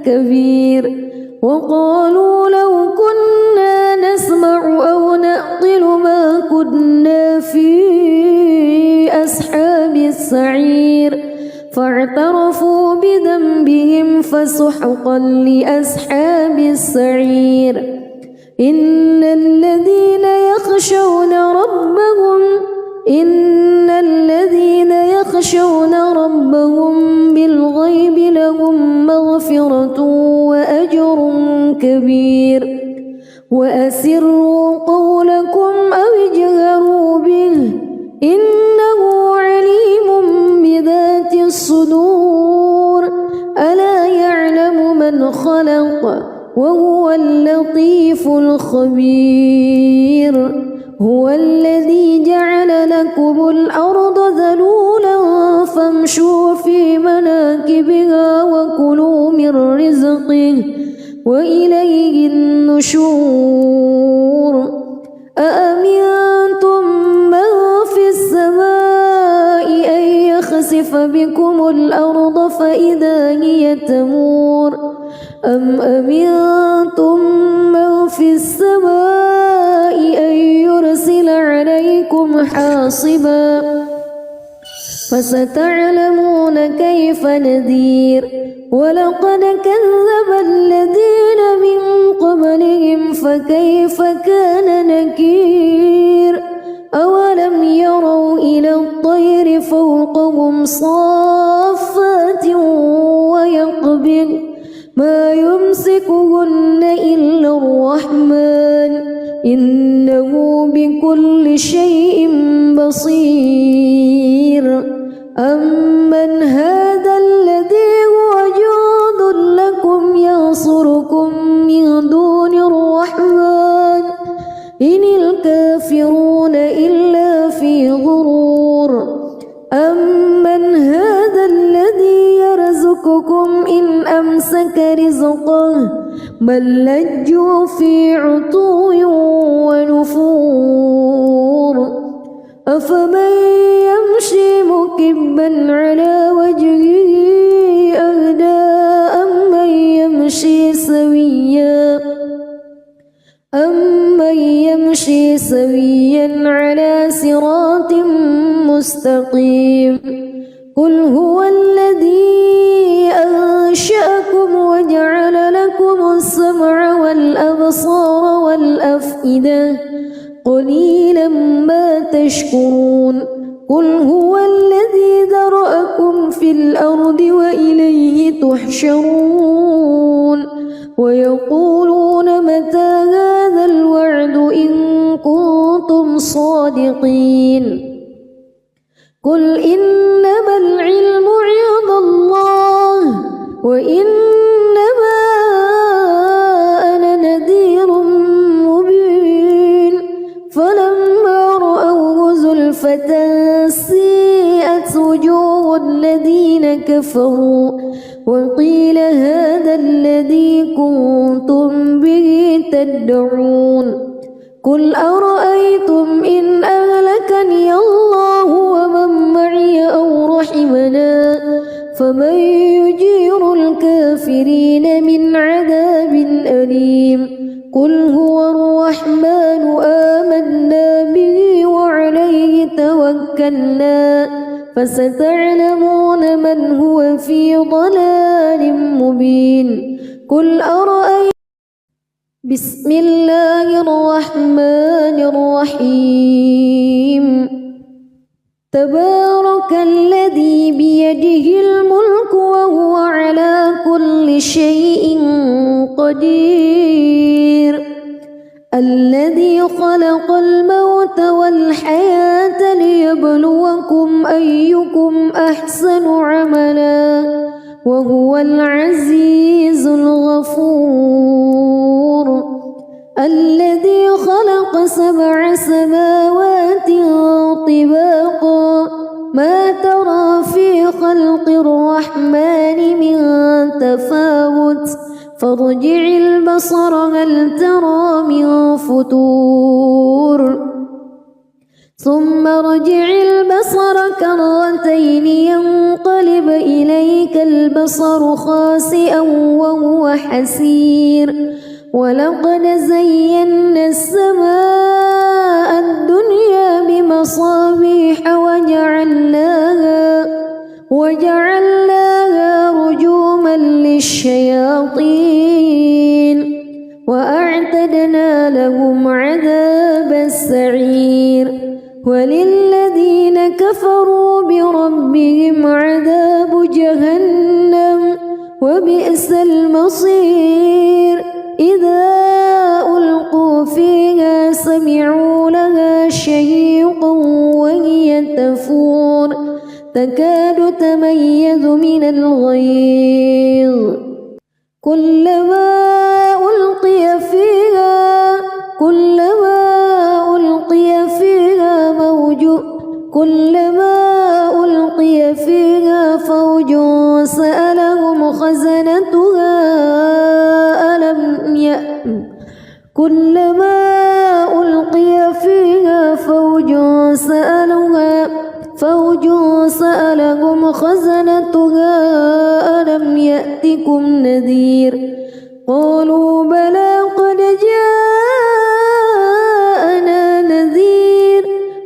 كبير وقالوا لو كنا نسمع أو نعقل ما كنا في أصحاب السعير فاعترفوا بذنبهم فسحقا لأصحاب السعير إن الذين يخشون ربهم بالغيب لهم مغفرة وأجر كبير وأسروا قولكم أو اجهروا به إنه عليم بذات الصدور ألا يعلم من خلق وهو اللطيف الخبير هو الذي جعل لكم الأرض ذلولا فامشوا في مناكبها وكلوا من رزقه وإليه النشور أأمنتم من في السماء أن يخسف بكم الأرض فإذا هي تمور أم أمنتم من في السماء أن يرسل عليكم حاصبا فستعلمون كيف نذير ولقد كذب الذين من قبلهم فكيف كان نكير أولم يروا إلى الطير فوقهم صافات ويقبض ما يمسكهن إلا الرحمن إنه بكل شيء بصير أمن هذا الذي هو جند لكم ينصركم من دون الرحمن إن الكافرون إلا في غرور أمن هذا الذي يرزقكم إن أمسك رزقه بل لجوا في عتو ونفور أفمن يمشي مكبا على وجهه أهدى أمن يمشي سويا على صراط مستقيم قل هو الذي أنشأكم وجعل لكم السمع والأبصار والأفئدة قليلا ما تشكرون قل هو الذي ذرأكم في الأرض وإليه تحشرون ويقولون متى هذا الوعد إن كنتم صادقين قل إنما العلم عند الله وإنما أنا نذير مبين فلما رأوه زلفة سيئت وجوه الذين كفروا وقيل هذا الذي كنتم به تدعون قل أرأيتم إن أهلكني الله ومن معي أو رحمنا فمن يجير الكافرين من عذاب أليم قل هو الرحمن آمنا به وعليه توكلنا فستعلمون من هو في ضلال مبين قل أرأيتم بسم الله الرحمن الرحيم تبارك الذي بيده الملك وهو على كل شيء قدير الذي خلق الموت والحياة ليبلوكم أيكم أحسن عملا وهو العزيز الغفور الذي خلق 7 سماوات طباقا ما ترى في خلق الرحمن من تفاوت فارجع البصر هل ترى من فتور ثم ارجع البصر كرتين ينقلب إليك البصر خاسئا وهو حسير ولقد زينا السماء الدنيا بمصابيح وجعلناها الشياطين وأعتدنا لهم عذاب السعير وللذين كفروا بربهم عذاب جهنم وبئس المصير إذا ألقوا فيها سمعوا لها شهيقا وهي تفور تكاد تميز من الغيظ كلما ألقي فيها فوج سألهم خزنتها ألم يأتكم نذير قالوا بلى قد جاءنا نذير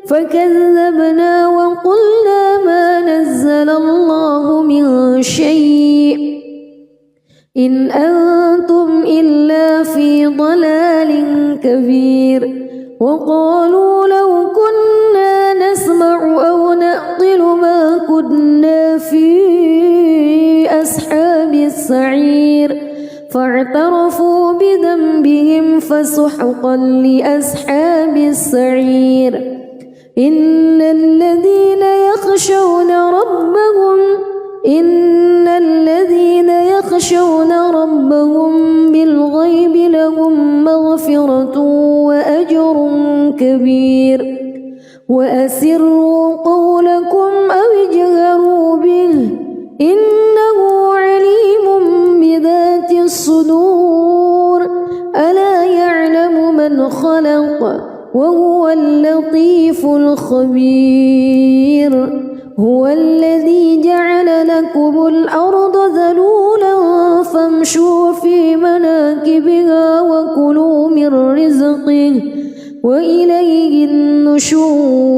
فكذبنا وقلنا ما نزل الله من شيء إن أنتم إلا في ضلال كبير وقالوا لو كنا نسمع أو نعقل ما كنا في أصحاب السعير فاعترفوا بذنبهم فسحقا لأصحاب السعير إن الذين يخشون ربهم بالغيب لهم مغفرة وأجر كبير وأسروا قولكم أو اجهروا به إنه عليم بذات الصدور ألا يعلم من خلق وهو اللطيف الخبير هو الذي جعل لكم الأرض ذلولا فامشوا في مناكبها وكلوا من رزقه وإليه النشور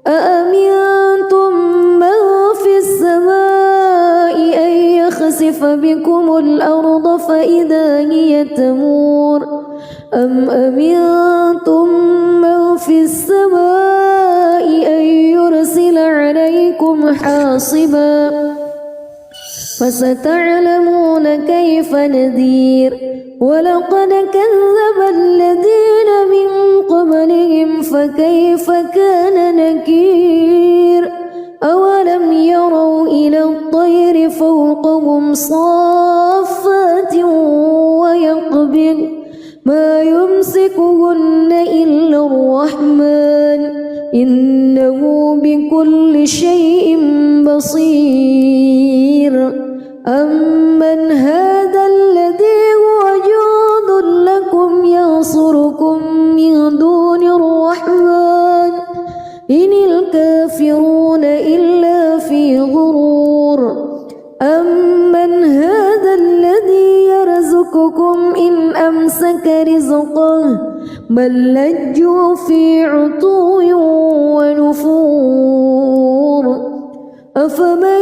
أأمنتم من في السماء أن يخسف بكم الأرض فإذا هي تمور أم أمنتم من في السماء أن يرسل عليكم حاصبا فستعلمون كيف نذير ولقد كذب الذين من قبلهم فكيف كان نكير أولم يروا إلى الطير فوقهم صافات ويقبض ما يمسكهن إلا الرحمن إنه بكل شيء بصير أمن هذا الذي هو جند لكم ينصركم من دون الرحمن إن الكافرون إلا في غرور أمن هذا الذي يرزقكم إن أمسك رزقه بل لجوا في عتو ونفور أفمن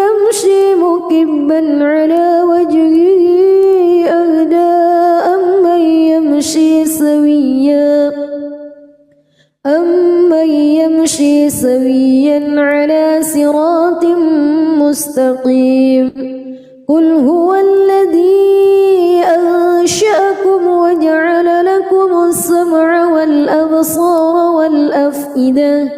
يمشي مكبا على وجهه أهدى أمن يمشي سويا على صراط مستقيم قل هو الذي أنشأكم وجعل لكم السمع والأبصار والأفئدة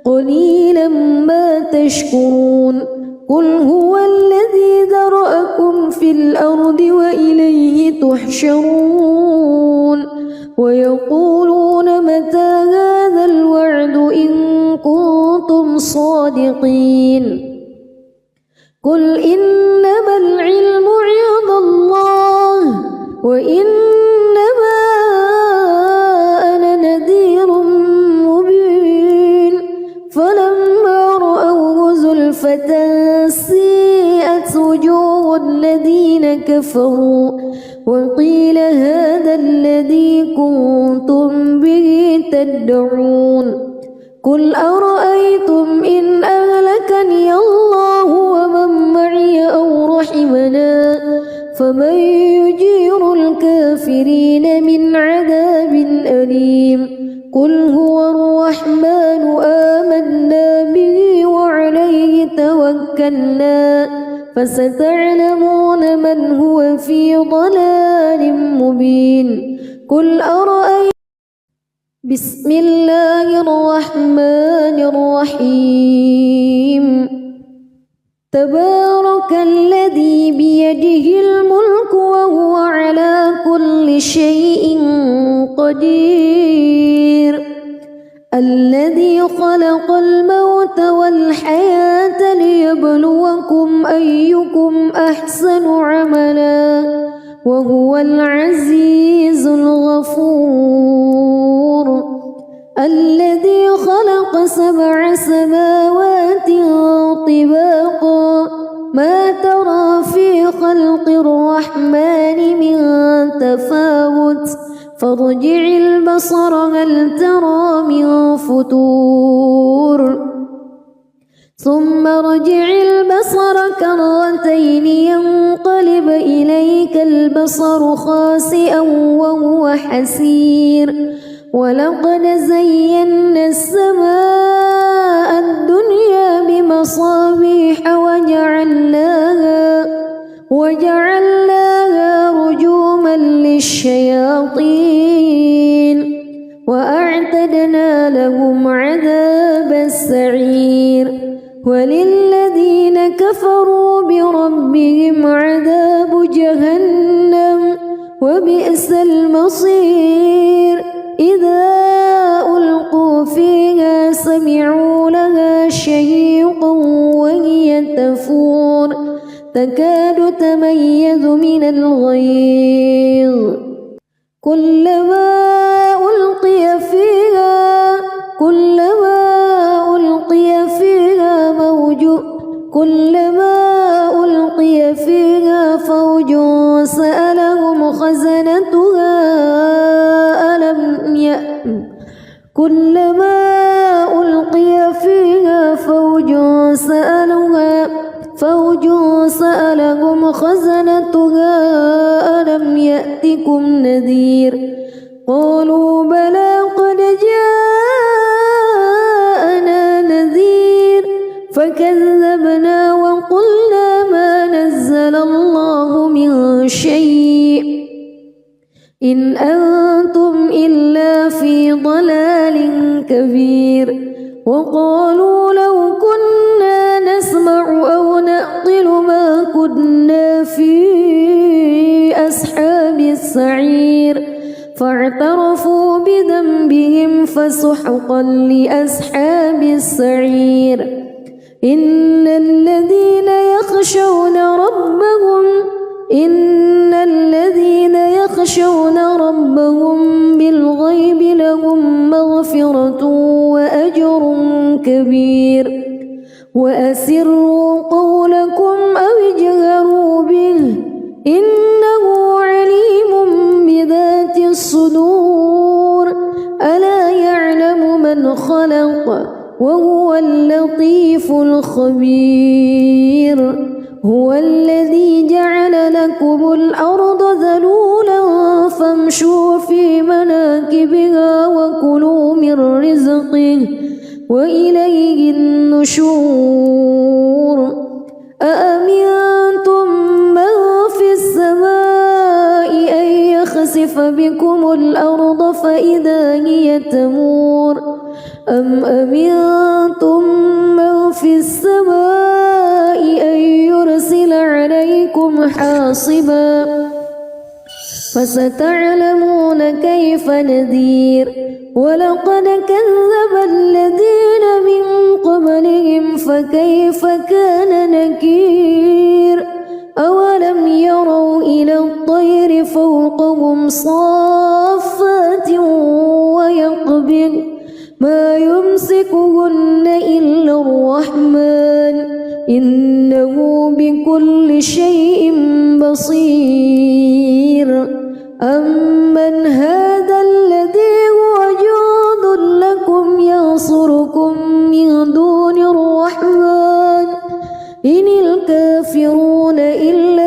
قليلا ما تشكرون قل هو الذي ذرأكم في الأرض وإليه تحشرون ويقولون متى هذا الوعد إن كنتم صادقين قل إنما العلم عند الله وإنما أنا نذير مبين فلما رأوه زلفة سيئت وجوه الذين كفروا وقيل هذا الذي كنتم به تدعون قل أرأيتم إن أهلكني الله ومن معي أو رحمني شيبنا فمن يجير الكافرين من عذاب أليم قل هو الرحمن آمنا به وعليه توكلنا فستعلمون من هو في ضلال مبين قل أرأيتم بسم الله الرحمن الرحيم تبارك الذي بيده الملك وهو على كل شيء قدير الذي خلق الموت والحياة ليبلوكم أيكم أحسن عملا وهو العزيز الغفور الذي خلق 7 سماوات طباقا ما ترى في خلق الرحمن من تفاوت فارجع البصر هل ترى من فتور ثم ارجع البصر كرتين ينقلب إليك البصر خاسئا وهو حسير ولقد زينا السماء الدنيا بمصابيح وجعلناها رجوما للشياطين وأعتدنا لهم عذاب السعير وللذين كفروا بربهم عذاب جهنم وبئس المصير إذا ألقوا فيها سمعوا لها شهيقا وهي تفور تكاد تميز من الغيظ كلما ألقي فيها فوج سألهم خزنتها ألم يأتكم كلما ألقي فيها فوج سألهم خزنتها ألم يأتكم نذير قالوا بلى قد جاءنا نذير فكذبنا وقلنا ما نزل الله من شيء إن أنتم إلا في ضلال كبير وقالوا لو كنا نسمع أو نعقل ما كنا في أصحاب السعير فاعترفوا بذنبهم فسحقا لأصحاب السعير إن الذين يخشون ربهم بالغيب لهم مغفرة وأجر كبير وأسروا قولكم أو اجهروا به إنه عليم بذات الصدور ألا يعلم من خلق وهو اللطيف الخبير هو الذي جعل لكم الأرض ذلولا فامشوا في مناكبها وكلوا من رزقه وإليه النشور أأمنتم من في السماء أن يخسف بكم الأرض فإذا هي تمور أم أمنتم من في السماء أن يرسل عليكم حاصبا فستعلمون كيف نذير ولقد كذب الذين من قبلهم فكيف كان نكير أولم يروا إلى الطير فوقهم صافات ويقبض ما يمسكهن إلا الرحمن إنه بكل شيء بصير أمن هذا الذي هو جند لكم ينصركم من دون الرحمن إن الكافرون إلا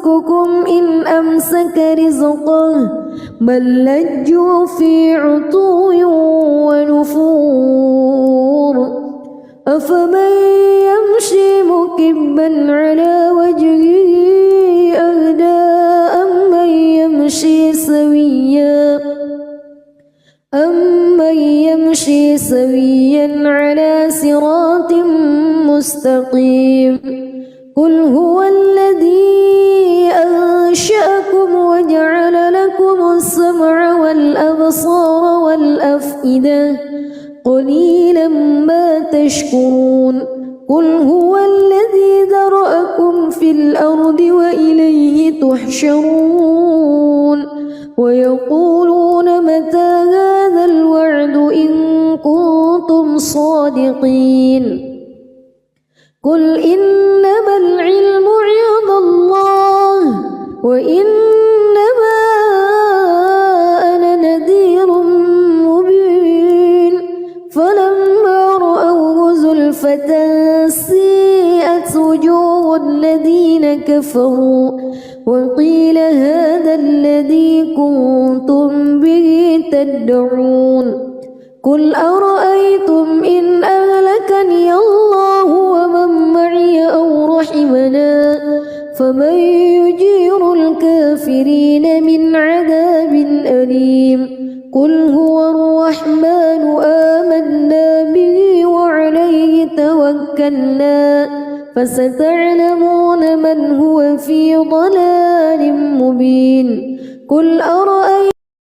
يمسككم إن أمسك رزقه بل لجوا في عتو ونفور أفمن يمشي مكبا على وجهه أهدى أمن يمشي سويا على صراط مستقيم قل هو الذي أنشأكم وجعل لكم السمع والأبصار والأفئدة قليلا ما تشكرون قل هو الذي ذرأكم في الأرض وإليه تحشرون ويقولون متى هذا الوعد إن كنتم صادقين قل إنما العلم عند الله وإنما أنا نذير مبين فلما رأوه زلفة سيئت وجوه الذين كفروا وقيل هذا الذي كنتم به تدعون قل أرأيتم إن أهلكني الله ومن معي أو رحمنا فمن يجير الكافرين من عذاب أليم قل هو الرحمن آمنا به وعليه توكلنا فستعلمون من هو في ضلال مبين قل أرأيتم